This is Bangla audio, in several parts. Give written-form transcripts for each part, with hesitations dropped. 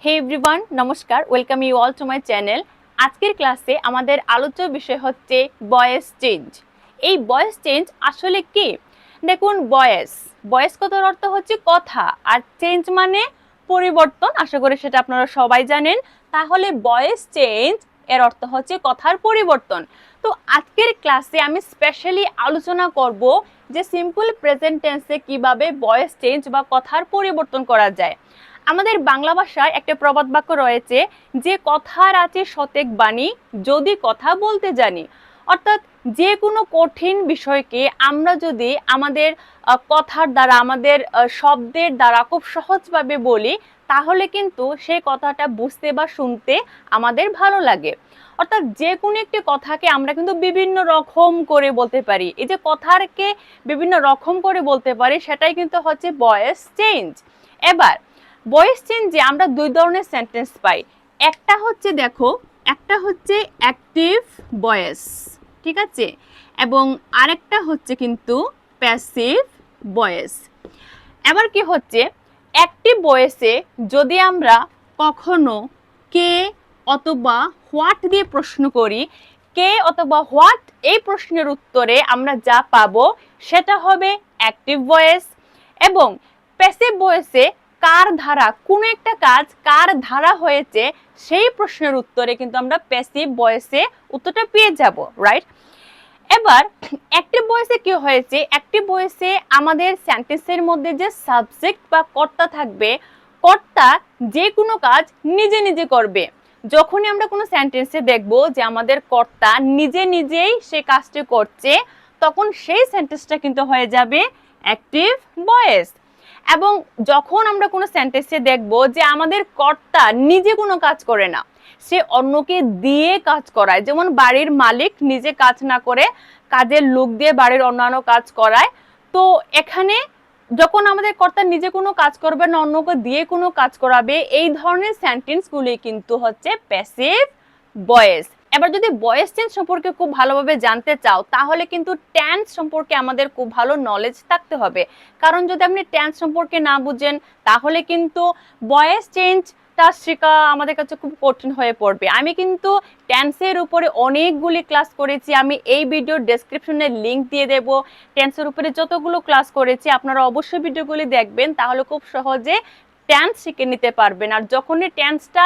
হে এভরিওয়ান, নমস্কার। Welcome you all to my channel. আজকের ক্লাসে আমাদের আলোচ্য বিষয় হচ্ছে ভয়েস চেঞ্জ। এই ভয়েস চেঞ্জ আসলে কি? দেখুন, ভয়েস কথার অর্থ হচ্ছে কথা, আর চেঞ্জ মানে পরিবর্তন। আশা করি সেটা আপনারা সবাই জানেন। তাহলে ভয়েস চেঞ্জ এর অর্থ হচ্ছে কথার পরিবর্তন। তো আজকের ক্লাসে আমি স্পেশালি আলোচনা করব যে সিম্পল প্রেজেন্ট টেন্সে কিভাবে ভয়েস চেঞ্জ বা কথার পরিবর্তন করা যায়। আমাদের বাংলা ভাষায় একটা প্রবাদ বাক্য রয়েছে যে কথার আছে শতেক বাণী, যদি কথা বলতে জানি। অর্থাৎ যে কোনো কঠিন বিষয়কে আমরা যদি আমাদের কথার দ্বারা, আমাদের শব্দের দ্বারা খুব সহজভাবে বলি, তাহলে কিন্তু সেই কথাটা বুঝতে বা শুনতে আমাদের ভালো লাগে। অর্থাৎ যে কোনো একটি কথাকে আমরা কিন্তু বিভিন্ন রকম করে বলতে পারি। এই যে কথাকে বিভিন্ন রকম করে বলতে পারি, সেটাই কিন্তু হচ্ছে ভয়েস চেঞ্জ। এবার ভয়েস চেঞ্জে আমরা দুই ধরনের সেন্টেন্স পাই। একটা হচ্ছে, দেখো, একটা হচ্ছে অ্যাক্টিভ ভয়েস, ঠিক আছে, এবং আরেকটা হচ্ছে কিন্তু প্যাসিভ ভয়েস। এবার কি হচ্ছে, অ্যাক্টিভ ভয়েসে যদি আমরা কখনো কে অথবা হোয়াট দিয়ে প্রশ্ন করি, কে অথবা হোয়াট এই প্রশ্নের উত্তরে আমরা যা পাবো সেটা হবে অ্যাক্টিভ ভয়েস। এবং প্যাসিভ ভয়েসে কার ধারা, কোনো একটা কাজ কার ধারা হয়েছে সেই প্রশ্নের উত্তরে কিন্তু আমরা প্যাসিভ ভয়েসে উত্তরটা পেয়ে যাব, রাইট? এবার অ্যাক্টিভ ভয়েসে কি হয়েছে, অ্যাক্টিভ ভয়েসে আমাদের সেন্টেন্সের মধ্যে যে সাবজেক্ট বা কর্তা থাকবে, কর্তা যে কোনো কাজ নিজে নিজে করবে। যখনই আমরা কোনো সেন্টেন্সে দেখব যে আমাদের কর্তা নিজে নিজেই সে কাজটি করছে, তখন সেই সেন্টেন্সটা কিন্তু হয়ে যাবে অ্যাক্টিভ ভয়েস। এবং যখন আমরা কোনো সেন্টেন্সে দেখব যে আমাদের কর্তা নিজে কোনো কাজ করে না, সে অন্যকে দিয়ে কাজ করায়, যেমন বাড়ির মালিক নিজে কাজ না করে কাজের লোক দিয়ে বাড়ির অন্যান্য কাজ করায়, তো এখানে যখন আমাদের কর্তা নিজে কোনো কাজ করবে না, অন্যকে দিয়ে কোনো কাজ করাবে, এই ধরনের সেন্টেন্সগুলি কিন্তু হচ্ছে প্যাসিভ ভয়েস। এবার যদি ভয়েস চেঞ্জ সম্পর্কে খুব ভালোভাবে জানতে চাও, তাহলে কিন্তু টেন্স সম্পর্কে আমাদের খুব ভালো নলেজ থাকতে হবে। কারণ যদি আপনি টেন্স সম্পর্কে না বুঝেন, তাহলে কিন্তু ভয়েস চেঞ্জটা শেখা আমাদের কাছে খুব কঠিন হয়ে পড়বে। আমি কিন্তু টেন্সের উপরে অনেকগুলি ক্লাস করেছি, আমি এই ভিডিওর ডেসক্রিপশনে লিংক দিয়ে দেব। টেন্সের উপরে যতগুলো ক্লাস করেছি আপনারা অবশ্যই ভিডিওগুলি দেখবেন, তাহলে খুব সহজে টেন্স শিখে নিতে পারবেন। আর যখনই টেন্সটা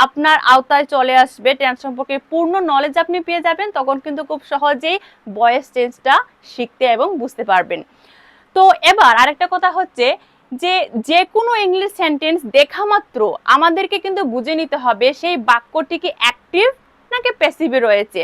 আপনার আওতায় চলে আসবে, টেন্স সম্পর্কে পূর্ণ নলেজ আপনি পেয়ে যাবেন, তখন কিন্তু খুব সহজেই ভয়েস চেঞ্জটা শিখতে এবং বুঝতে পারবেন। তো এবার আরেকটা কথা হচ্ছে যে যে কোনো ইংলিশ সেন্টেন্স দেখা মাত্র আমাদেরকে কিন্তু বুঝে নিতে হবে সেই বাক্যটি কি অ্যাক্টিভ নাকি প্যাসিভে রয়েছে।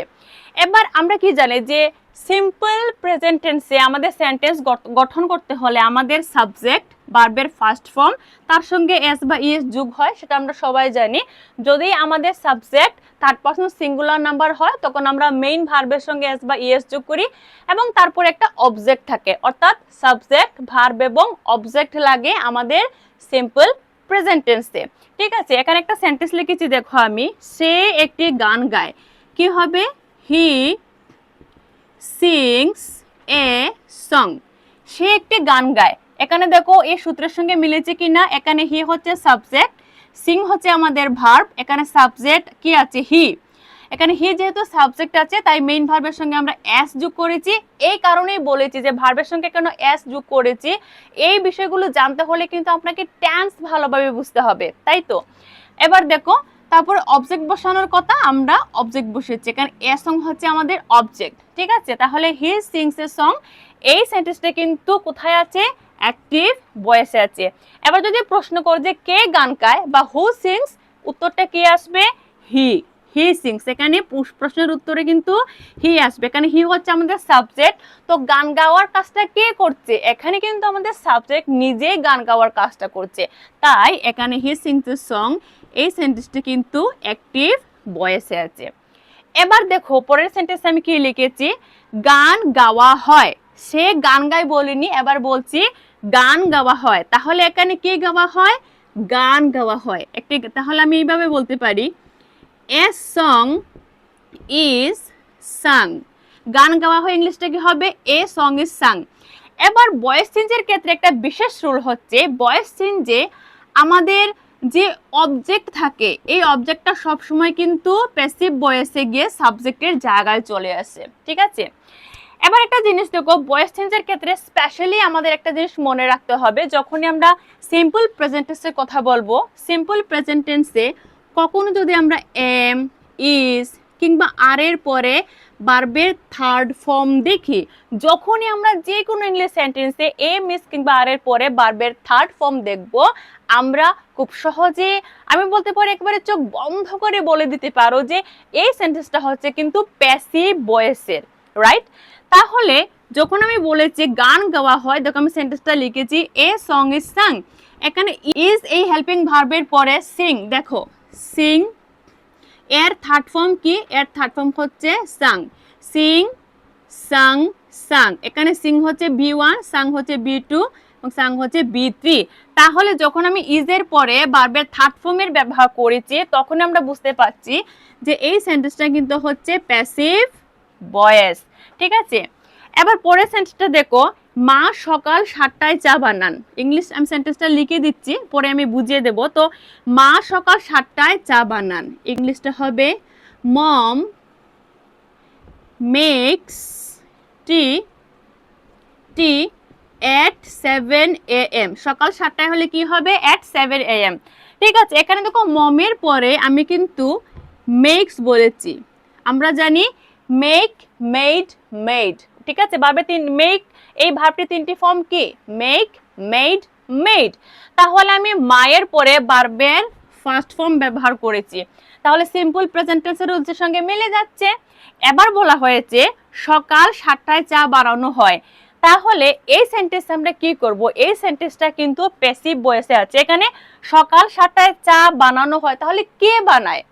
এবার আমরা কি জানি যে সিম্পল প্রেজেন্ট টেন্সে আমাদের সেন্টেন্স গঠন করতে হলে আমাদের সাবজেক্ট ভার্বের ফার্স্ট ফর্ম তার সঙ্গে এস বা ইএস যোগ হয়, সেটা আমরা সবাই জানি। যদি আমাদের subject third person singular number হয়, তখন আমরা মেইন ভার্বের সঙ্গে এস বা ইএস যোগ করি, এবং তারপর একটা অবজেক্ট থাকে, অর্থাৎ সাবজেক্ট ভার্ব এবং অবজেক্ট লাগে আমাদের সিম্পল প্রেজেন্ট টেন্সে। ঠিক আছে, এখানে একটা সেন্টেন্স লিখেছি, দেখো আমি, সে একটি গান গায়, কি হবে, হি সিংস এ সং। সে একটি গান গায়, এখানে দেখো এই সূত্রের সঙ্গে মিলেছে কিনা। এখানে হি হচ্ছে সাবজেক্ট, সিং হচ্ছে আমাদের ভার্ব, এখানে সাবজেক্ট কি আছে, হি। এখানে হি যেহেতু সাবজেক্ট আছে, তাই মেইন ভার্বের সঙ্গে আমরা এস যোগ করেছি। এই কারণেই বলেছি যে ভার্বের সঙ্গে কেন এস যোগ করেছি, এই বিষয়গুলো জানতে হলে কিন্তু আপনাকে টেন্স ভালোভাবে বুঝতে হবে, তাই তো। এবার দেখো, তারপর অবজেক্ট বসানোর কথা, আমরা অবজেক্ট বসেছি, কারণ এ সং হচ্ছে আমাদের অবজেক্ট। ঠিক আছে, তাহলে হি সিংস এ সং, এই সেন্টেন্সটা কিন্তু কোথায় আছে, অ্যাক্টিভ ভয়েসে আছে। এবার যদি প্রশ্ন কর যে কে গান গায় বা হু সিংস, উত্তরটা কি আসবে, হি। হি সিংস, এখানে প্রশ্নের উত্তরে কিন্তু হি আসবে, এখানে হি হচ্ছে আমাদের সাবজেক্ট। তো গান গাওয়ার কাজটা কে করছে, এখানে কিন্তু আমাদের সাবজেক্ট নিজেই গান গাওয়ার কাজটা করছে, তাই এখানে হি সিংস এ সং, এই সেন্টেন্সটি কিন্তু অ্যাক্টিভ ভয়েসে আছে। এবার দেখো পরের সেন্টেন্সে আমি কি লিখেছি, গান গাওয়া হয়, সে গান গায় বলিনি, এবার বলছি গান গাওয়া হয়, তাহলে এখানে কি গাওয়া হয়, গান গাওয়া হয় একটি। তাহলে আমি এইভাবে বলতে পারি, এ সং ইজ সাং। গান গাওয়া হয় ইংলিশটা কি হবে, এ সং ইজ সাং। এবার ভয়েস চেঞ্জের ক্ষেত্রে একটা বিশেষ রুল হচ্ছে, ভয়েস চেঞ্জে আমাদের যে অবজেক্ট থাকে এই অবজেক্টটা সবসময় কিন্তু প্যাসিভ ভয়েসে গিয়ে সাবজেক্টের জায়গায় চলে আসে, ঠিক আছে। এবার একটা জিনিস দেখো, ভয়েস চেঞ্জের ক্ষেত্রে স্পেশালি আমাদের একটা জিনিস মনে রাখতে হবে, যখনই আমরা সিম্পল প্রেজেন্ট টেন্সের কথা বলবো, সিম্পল প্রেজেন্ট টেন্সে কখনো যদি আমরা এম, ইজ কিংবা আর এর পরে ভার্বের থার্ড ফর্ম দেখি, যখনই আমরা যে কোনো ইংলিশ সেন্টেন্সে এম, ইজ কিংবা আর এর পরে ভার্বের থার্ড ফর্ম দেখব, আমরা খুব সহজে, আমি বলতে পারি একেবারে চোখ বন্ধ করে বলে দিতে পারো যে এই সেন্টেন্সটা হচ্ছে কিন্তু প্যাসিভ ভয়েসের, রাইট। তাহলে যখন আমি বলেছি গান গাওয়া হয়, দেখো আমি সেন্টেন্সটা লিখেছি এ সং ইজ সাং, এখানে ইজ এই হেল্পিং ভার্বের পরে সিং, দেখো সিং এর থার্ড ফর্ম কি, এর থার্ড ফর্ম হচ্ছে সাং, সিং সাং সাং, এখানে সিং হচ্ছে B1, সাং হচ্ছে B2 এবং সাং হচ্ছে B3। তাহলে যখন আমি ইজের পরে ভার্বের থার্ড ফর্মের ব্যবহার করেছি, তখন আমরা বুঝতে পারছি যে এই সেন্টেন্সটা কিন্তু হচ্ছে প্যাসিভ ভয়েস, ঠিক আছে। এবার পরের সেন্টেন্সটা দেখো, মা সকাল 7টায় চা বানান, ইংলিশ আমি সেন্টেন্সটা লিখে দিচ্ছি, পরে আমি বুঝিয়ে দেব। তো মা সকাল 7টায় চা বানান, ইংলিশটা হবে মম মেক্স টি at 7 AM, সকাল 7টায় হলে কি হবে at 7 AM, ঠিক আছে। এখানে দেখো মমের পরে আমি কিন্তু মেক্স বলেছি, আমরা জানি মেক, মেড, মেড, ঠিক আছে। ভার্বে মেক এই ভার্বটি তিনটি ফর্ম কি, মেক, মেড, মেড। তাহলে আমি মায়ের পরে ভার্বের ফার্স্ট ফর্ম ব্যবহার করেছি, তাহলে সিম্পল প্রেজেন্ট টেন্সের রুলসের সঙ্গে মিলে যাচ্ছে। এবার বলা হয়েছে সকাল 7টায় চা বানানো হয়, তাহলে এই সেন্টেন্স আমরা কি করব, এই সেন্টেন্সটা কিন্তু প্যাসিভ ভয়েসে আছে। এখানে সকাল 7টায় চা বানানো হয়, তাহলে কে বানায়,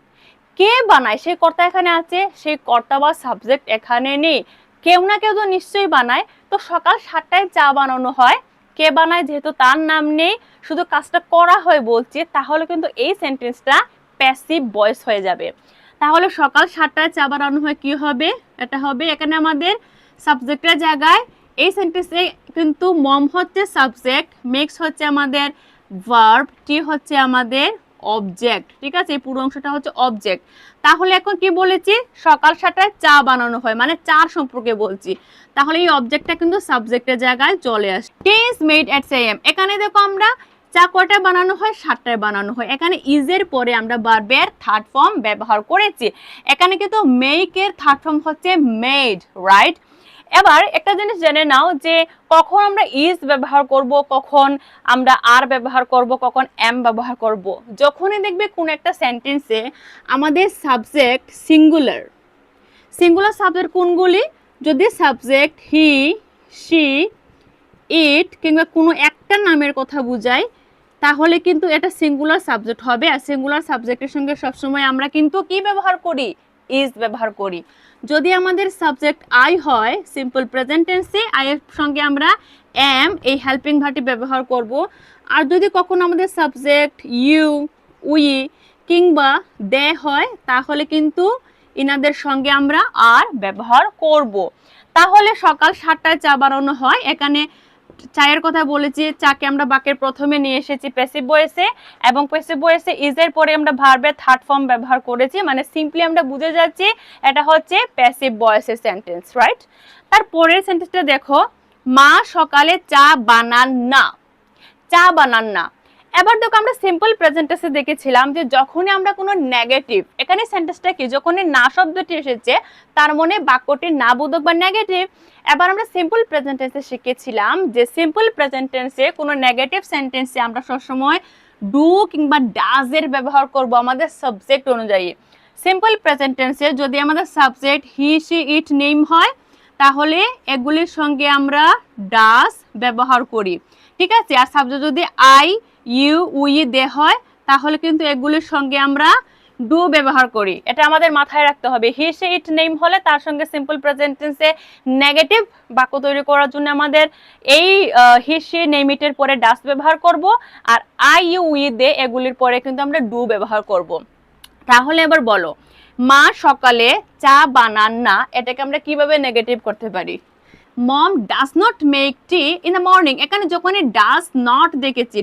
কে বানায় সেই কর্তা এখানে আছে, সেই কর্তা বা সাবজেক্ট এখানে নেই, কেউ না কেউ তো নিশ্চয়ই বানায়। তো সকাল 7টায় চা বানানো হয়, কে বানায় যেহেতু তার নাম নেই, শুধু কাজটা করা হয় বলছি, তাহলে কিন্তু এই সেন্টেন্সটা প্যাসিভ ভয়েস হয়ে যাবে। তাহলে সকাল 7টায় চা বানানো হয় কি হবে, এটা হবে এখানে আমাদের সাবজেক্টের জায়গায়, এই সেন্টেন্সে কিন্তু মম হচ্ছে সাবজেক্ট, মেক্স হচ্ছে আমাদের ভার্ব, টি হচ্ছে আমাদের অবজেক্ট, ঠিক আছে, এই পুরো অংশটা হচ্ছে অবজেক্ট। তাহলে এখন কি বলেছি, সকাল 7টায় চা বানানো হয়, মানে চার সম্পর্কে বলছি, তাহলে এই অবজেক্টটা কিন্তু সাবজেক্টের জায়গায় চলে আসে। টি ইজ মেড এট 7 AM, এখানে দেখো আমরা চা কয়টায় বানানো হয়, 7টায় বানানো হয়, এখানে ইজের পরে আমরা ভার্বের থার্ড ফর্ম ব্যবহার করেছি, এখানে কিন্তু মেকের থার্ড ফর্ম হচ্ছে মেড, রাইট। এবার একটা জিনিস জেনে নাও যে কখন আমরা ইজ ব্যবহার করব, কখন আমরা আর ব্যবহার করব, কখন এম ব্যবহার করব। যখনই দেখবে কোন একটা সেন্টেন্সে আমাদের সাবজেক্ট সিঙ্গুলার, সিঙ্গুলার সাবজেক্ট কোনগুলি, যদি সাবজেক্ট হি, শি, ইট কিংবা কোনো একটা নামের কথা বোঝায়, তাহলে কিন্তু এটা সিঙ্গুলার সাবজেক্ট হবে। আর সিঙ্গুলার সাবজেক্টের সঙ্গে সবসময় আমরা কিন্তু কি ব্যবহার করি, ইজ ব্যবহার করি। যদি আমাদের সাবজেক্ট আই হয়, সিম্পল প্রেজেন্ট টেন্সে আই এর সঙ্গে আমরা এম এই হেল্পিং ভার্বটি ব্যবহার করব। আর যদি কখনো আমাদের সাবজেক্ট ইউ, উই কিংবা দে হয়, তাহলে কিন্তু ইনাদের সঙ্গে আমরা আর ব্যবহার করব। তাহলে সকাল 7টায় চা বানানো হয়, এখানে চায়ের কথা বলেছি, চাকে আমরা বাক্যের প্রথমে নিয়ে এসেছি প্যাসিভ ভয়েসে, এবং প্যাসিভ ভয়েসে ইজ এর পরে আমরা ভার্বের থার্ড ফর্ম ব্যবহার করেছি, মানে সিম্পলি আমরা বুঝে যাচ্ছি এটা হচ্ছে প্যাসিভ ভয়েসের সেন্টেন্স, রাইট। তারপরের সেন্টেন্সটা দেখো, মা সকালে চা বানান না, চা বানান না। এবার দেখো আমরা সিম্পল প্রেজেন্ট টেন্সে দেখেছিলাম যে যখনই আমরা কোনো নেগেটিভ, এখানে সেন্টেন্সটা কি, যখনই না শব্দটি এসেছে তার মানে বাক্যটি না বোধক বা নেগেটিভ। এবার আমরা সিম্পল প্রেজেন্ট টেন্সে শিখেছিলাম যে সিম্পল প্রেজেন্ট টেন্সে কোনো নেগেটিভ সেন্টেন্সে আমরা সবসময় ডু কিংবা ডাজ এর ব্যবহার করব আমাদের সাবজেক্ট অনুযায়ী। সিম্পল প্রেজেন্ট টেন্সে যদি আমাদের subject he, she, it, name হয়, তাহলে এগুলির সঙ্গে আমরা ডাজ ব্যবহার করি, ঠিক আছে। আর সাবজেক্ট যদি আই, ইউ, উই, দে হয়, তাহলে কিন্তু এগুলির সঙ্গে আমরা ডু ব্যবহার করি। এটা আমাদের মাথায় রাখতে হবে। হি, সি, ইট, নেম হলে তার সঙ্গে সিম্পল প্রেজেন্ট টেন্সে নেগেটিভ বাক্য তৈরি করার জন্য আমাদের এই হি, সি, নেম, ইটের পরে ডাস ব্যবহার করব, আর আই, ইউ, উই, দে এগুলির পরে কিন্তু আমরা ডু ব্যবহার করব। তাহলে এবার বলো, মা সকালে চা বানান না, এটাকে আমরা কিভাবে নেগেটিভ করতে পারি? Mom does not make tea in the morning. এখানে যখনই ডাজ নট দেখেছি,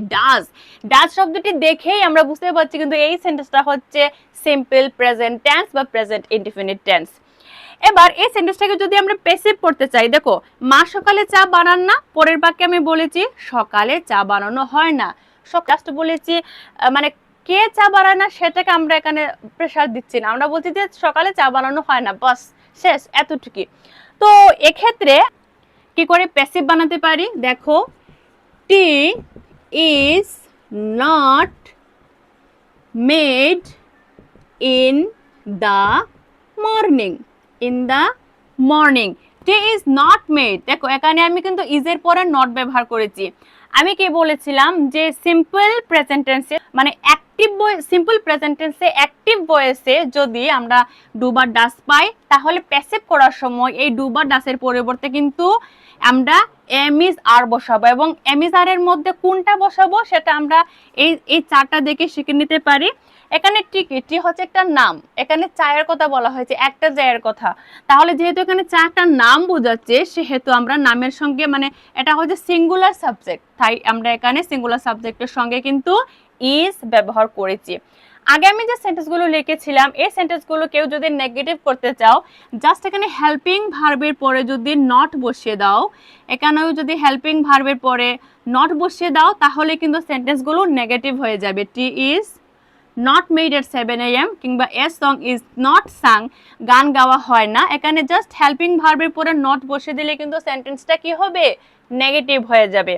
ডাজ শব্দটি দেখেই আমরা বুঝতে পারছি কিন্তু এই সেন্টেন্সটা হচ্ছে সিম্পল প্রেজেন্ট টেন্স বা প্রেজেন্ট ইনডিফিনিট টেন্স। এবার এই সেন্টেন্সটাকে যদি আমরা প্যাসিভ করতে চাই, দেখো মা সকালে চা বানান না, পরের বাক্যে আমি বলেছি সকালে চা বানানো হয় না। জাস্ট বলেছি মানে কে চা বানায় না সেটাকে আমরা এখানে প্রেসার দিচ্ছি না, আমরা বলছি যে সকালে চা বানানো হয় না, বাস শেষ, এতটুকুই। তো এক্ষেত্রে কি করে প্যাসিভ বানাতে পারি, দেখো tea is not made in the morning, in the morning. Tea is not made, দেখো এখানে আমি কিন্তু ইজের পরে নট ব্যবহার করেছি। আমি কি বলেছিলাম যে সিম্পল প্রেজেন্ট টেন্সে মানে অ্যাক্টিভ সিম্পল প্রেজেন্ট টেন্সে অ্যাক্টিভ ভয়েসে যদি আমরা ডু বা ডাস পাই তাহলে প্যাসিভ করার সময় এই ডু বা ডাসের পরিবর্তে কিন্তু আমরা এম ইজ আর বসাবো, এবং এম ইজ আর এর মধ্যে কোনটা বসাবো সেটা আমরা এই চারটা দেখে শিখে নিতে পারি। এখানে টি হচ্ছে একটা নাম, এখানে চায়ের কথা বলা হয়েছে, একটা চায়ের কথা, তাহলে যেহেতু এখানে চারটা নাম বোঝাচ্ছে সেহেতু আমরা নামের সঙ্গে মানে এটা হচ্ছে সিঙ্গুলার সাবজেক্ট, তাই আমরা এখানে সিঙ্গুলার সাবজেক্টের সঙ্গে কিন্তু ইজ ব্যবহার করেছি। আগে আমি যে সেন্টেন্সগুলো লিখেছিলাম এই সেন্টেন্সগুলো কেউ যদি নেগেটিভ করতে চাও জাস্ট এখানে হেল্পিং ভার্বের পরে যদি নট বসিয়ে দাও, এখানেও যদি হেল্পিং ভার্বের পরে নট বসিয়ে দাও তাহলে কিন্তু সেন্টেন্সগুলো নেগেটিভ হয়ে যাবে। Tea is not made at 7 AM কিংবা a song is not sung, গান গাওয়া হয় না, এখানে জাস্ট হেল্পিং ভার্বের পরে নট বসিয়ে দিলে কিন্তু সেন্টেন্সটা কি হবে, নেগেটিভ হয়ে যাবে।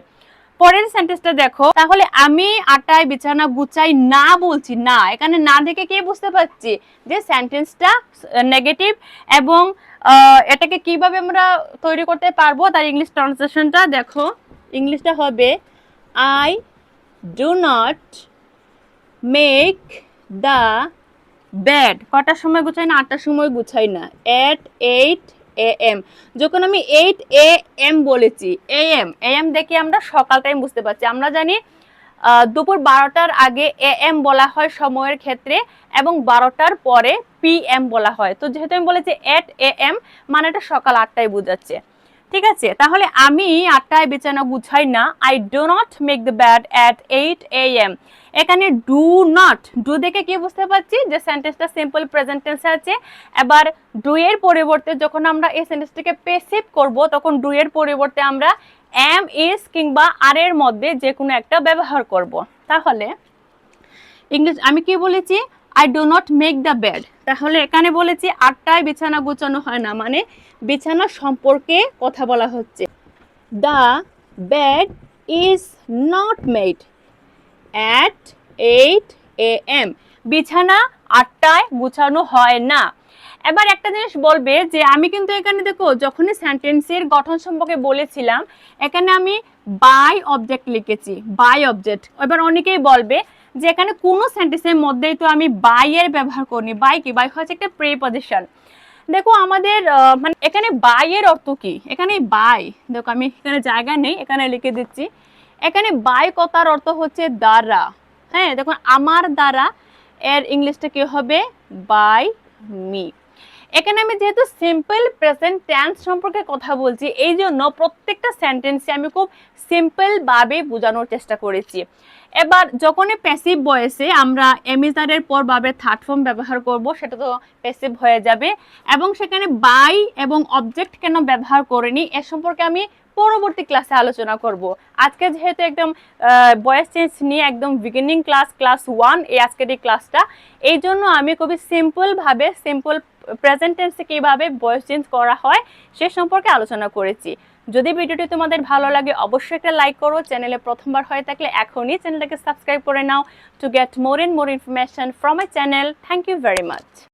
পরের সেন্টেন্সটা দেখো, তাহলে আমি আটায় বিছানা গুছাই না বলছি না, এখানে না দেখে কি বুঝতে পারছি যে সেন্টেন্সটা নেগেটিভ, এবং এটাকে কিভাবে আমরা তৈরি করতে পারবো তার ইংলিশ ট্রান্সলেশনটা দেখো, ইংলিশটা হবে I do not make the bed, কটার সময় গুছাই না, 8টার সময় গুছাই না, এট 8 AM। যখন আমি 8 AM বলেছি, AM দেখে আমরা সকাল টাইম বুঝতে পারছি, আমরা জানি দুপুর 12টার আগে AM বলা হয় সময়ের ক্ষেত্রে এবং 12টার পরে PM বলা হয়, তো যেহেতু আমি বলেছি 8 AM মানে এটা সকাল 8টায় বোঝাচ্ছে। ঠিক আছে, তাহলে আমি 8টায় বিছানা গুছাই না, I do not make the bed at 8 AM। এখানে ডু নট, ডু দেখে কি বুঝতে পারছি যে সেন্টেন্সটা সিম্পল প্রেজেন্ট টেন্সে আছে। এবার ডু এর পরিবর্তে যখন আমরা এই সেন্টেন্সটাকে প্যাসিভ করব তখন ডু এর পরিবর্তে আমরা এম ইজ কিংবা আর এর মধ্যে যে কোনো একটা ব্যবহার করব। তাহলে ইংলিশ আমি কি বলেছি, I do not make the bed, তাহলে এখানে বলেছি 8টায় বিছানা গুছানো হয় না মানে বিছানা সম্পর্কে কথা বলা হচ্ছে। The bed is not made at 8 AM, বিছানা 8টায় গুছানো হয় না। এবার একটা জিনিস বলবে যে আমি কিন্তু এখানে দেখো যখনই সেন্টেন্সের গঠন সম্পর্কে বলেছিলাম এখানে আমি বাই অবজেক্ট লিখেছি, বাই অবজেক্ট। এবার অনেকেই বলবে যে এখানে কোনো সেন্টেন্সের মধ্যেই তো আমি বাই এর ব্যবহার করিনি, বাই কি, বাই হচ্ছে একটা প্রিপজিশন। দেখো আমাদের মানে এখানে বাই এর অর্থ কি, এখানে বাই দেখো আমি এখানে জায়গা নেই এখানে লিখে দিচ্ছি, এখানে বাই কথার অর্থ হচ্ছে দ্বারা। হ্যাঁ দেখুন আমার দ্বারা এর ইংলিশটা কি হবে, বাই মি। এখানে আমি যেহেতু সিম্পল প্রেজেন্ট টেন্স সম্পর্কে কথা বলছি এই জন্য প্রত্যেকটা সেন্টেন্সে আমি খুব সিম্পল ভাবে বোঝানোর চেষ্টা করেছি। এবার যখনই প্যাসিভ ভয়েসে আমরা এমিজারের পর ভাবের থার্ড ফর্ম ব্যবহার করব সেটা তো প্যাসিভ হয়ে যাবে, এবং সেখানে বাই এবং অবজেক্ট কেন ব্যবহার করিনি এ সম্পর্কে আমি পরবর্তী ক্লাসে আলোচনা করব। আজকে যেহেতু একদম ভয়েস চেঞ্জ নিয়ে একদম বিগিনিং ক্লাস 1 এই আজকের এই ক্লাসটা, এই জন্য আমি খুবই সিম্পলভাবে সিম্পল প্রেজেন্ট টেন্সে কিভাবে ভয়েস চেঞ্জ করা হয় সে সম্পর্কে আলোচনা করেছি। যদি ভিডিওটি তোমাদের ভালো লাগে অবশ্যই একটা লাইক করো, চ্যানেলে প্রথমবার হয়ে থাকলে এখনই চ্যানেলটাকে সাবস্ক্রাইব করে নাও to get more and more information from my channel. Thank you very much.